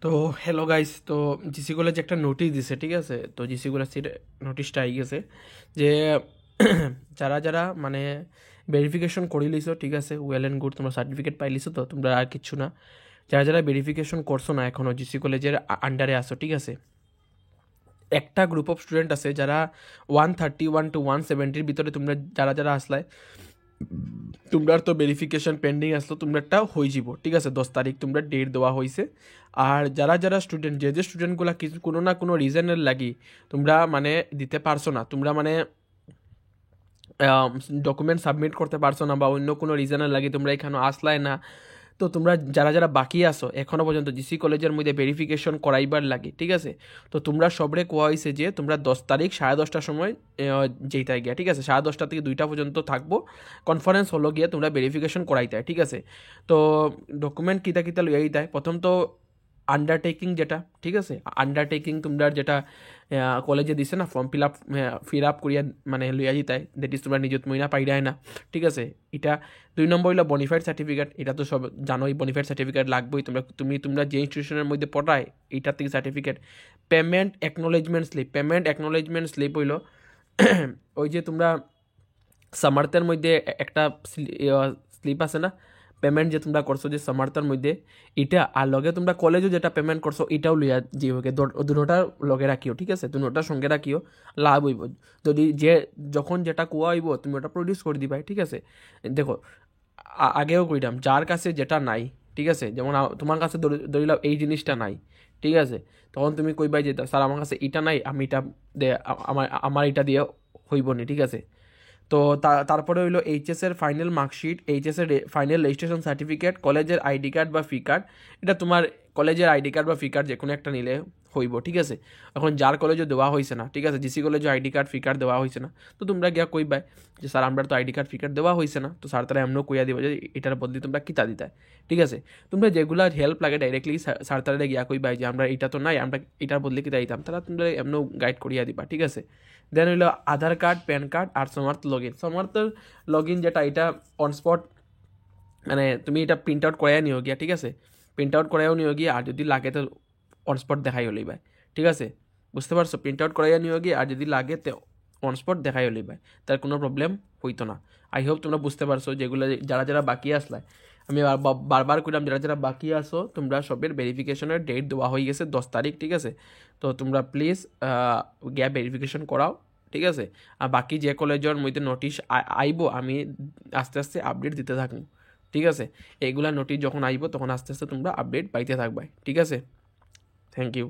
তো hello guys, তো GC college একটা নোটিশ দিছে, ঠিক আছে। তো জিসি কলেজ নোটিশটা আই গেছে যে যারা যারা মানে ভেরিফিকেশন করে লিছো, ঠিক আছে, ওয়েল অ্যান্ড গুড, তোমরা সার্টিফিকেট পাই লিছো, তো তোমরা আর কিচ্ছু না। যারা যারা ভেরিফিকেশন করছো না এখনও জিসি কলেজের আন্ডারে আসো, ঠিক আছে। একটা গ্রুপ অফ স্টুডেন্ট আছে যারা 131 to 170 ভিতরে তোমরা যারা যারা আসলাই, তোমরার তো ভেরিফিকেশন পেন্ডিং আসলো, তোমরাটা হয়ে যাব, ঠিক আছে। 10 তারিখ তোমরা ডেট দেওয়া হয়েছে। আর যারা যারা স্টুডেন্ট, যে স্টুডেন্টগুলো কিছু কোনো না কোনো রিজনের লাগি তোমরা মানে দিতে পারছো না, তোমরা মানে ডকুমেন্ট সাবমিট করতে পারছো না, বা অন্য কোনো রিজনের লাগি তোমরা এখানে আসলাই না, তো তোমরা যারা যারা বাকি আসো এখনও পর্যন্ত জিসি কলেজের মধ্যে ভেরিফিকেশন করাইবার লাগে, ঠিক আছে। তো তোমরা সবরে কোয়া হয়েছে যে তোমরা 10 তারিখ 10:30টার সময় যেইটাই গিয়া, ঠিক আছে, 10:30 থেকে 2টা পর্যন্ত থাকবো, কনফারেন্স হলো গিয়ে তোমরা ভেরিফিকেশন করাইতে, ঠিক আছে। তো ডকুমেন্ট কিতা কিতা লইয়াই দেয়, প্রথম তো আন্ডারটেকিং যেটা, ঠিক আছে, আন্ডারটেকিং তোমরা যেটা কলেজে দিছে না, ফর্ম ফিল আপ করিয়া মানে লইয়া দিতাই, দ্যাট ইজ তোমরা নিজত মহিনা পাইরাই না, ঠিক আছে। এটা 2 নম্বর হইলো বনিফাইড সার্টিফিকেট। এটা তো সব জানোই, বনিফাইড সার্টিফিকেট লাগবেই। তোমরা যে ইনস্টিটিউশনের মধ্যে পড়ায় এইটার থেকে সার্টিফিকেট। পেমেন্ট অ্যাকনোলেজমেন্ট স্লিপ হইলো ওই যে তোমরা সামার্থের মধ্যে একটা স্লিপ আছে না, পেমেন্ট যে তোমরা করছো যে সামার্থের মধ্যে, এটা আর লগে তোমরা কলেজও যেটা পেমেন্ট করছো এটাও লইয়া যে হোক, দুটোটার লগে রাখিও, ঠিক আছে, দুটোটার সঙ্গে রাখিও, লাভ হইব। যদি যে যখন যেটা কোয়া হইব তুমি ওটা প্রডিউস করে দিবাই, ঠিক আছে। দেখো, আগেও কইলাম, যার কাছে যেটা নাই, ঠিক আছে, যেমন তোমার কাছে ধরিলাম এই জিনিসটা নাই, ঠিক আছে, তখন তুমি কইবাই যে স্যার আমার কাছে এটা নাই, আমি এটা দে, আমার আমার এটা দিয়ে হইব নি, ঠিক আছে। তো তারপরে হইলো এইচএসের ফাইনাল মার্কশিট, এইচএসের ফাইনাল রেজিস্ট্রেশন সার্টিফিকেট, কলেজের আইডি কার্ড বা ফি কার্ড। এটা তোমার কলেজের আইডি কার্ড বা ফি কার্ড যে কোনো একটা নিলে হইব, ঠিক আছে। এখন যার কলেজে দেওয়া হয়েছে না, ঠিক আছে, জিসি কলেজে আইডি কার্ড ফি কার্ড দেওয়া হয়েছে না, তো তোমরা গিয়া কইবাই যে স্যার আমরা তো আইডি কার্ড ফি কার্ড দেওয়া হয়েছে না, তো স্যার তারা এমনও কইয়া দিব যে এটার বদলে তোমরা কিতা দিতাই, ঠিক আছে। তোমরা যেগুলা হেল্প লাগে ডাইরেক্টলি স্যার তারা গিয়া কইবাই যে আমরা এটা তো নাই, আমরা এটার বদলে কিতা দিতাম, তারা তোমরা এমনও গাইড করিয়া দিবা, ঠিক আছে। দেন হইলো আধার কার্ড, প্যান কার্ড আর সমার্থের লগ ইন যেটা, এটা অন স্পট মানে তুমি এটা প্রিন্ট আউট করাইয়া নিও গিয়া, ঠিক আছে, প্রিন্ট আউট করাইও নিও গিয়া, আর যদি লাগে তো অন স্পট দেখাই হলেই ভাই, ঠিক আছে, বুঝতে পারছো, প্রিন্ট আউট করাইয়া নিও গিয়ে, আর যদি লাগে তো অন স্পট দেখাই হলেই ভাই, তার কোনো প্রবলেম হইতো না। আই হোপ তোমরা বুঝতে পারছো। যেগুলো যারা যারা বাকি আসলাই, আমি বারবার কইলাম, যারা যারা বাকি আসো তোমরা সবের ভেরিফিকেশনের ডেট দেওয়া হয়ে গেছে 10 তারিখ, ঠিক আছে। তো তোমরা প্লিজ গ্যাপ ভেরিফিকেশন করাও, ঠিক আছে। আর বাকি যে কলেজের মধ্যে নোটিশ আইব, আমি আস্তে আস্তে আপডেট দিতে থাকবো, ঠিক আছে। এইগুলা নোটিশ যখন আইব তখন আস্তে আস্তে তোমরা আপডেট পাইতে থাকবে, ঠিক আছে। Thank you.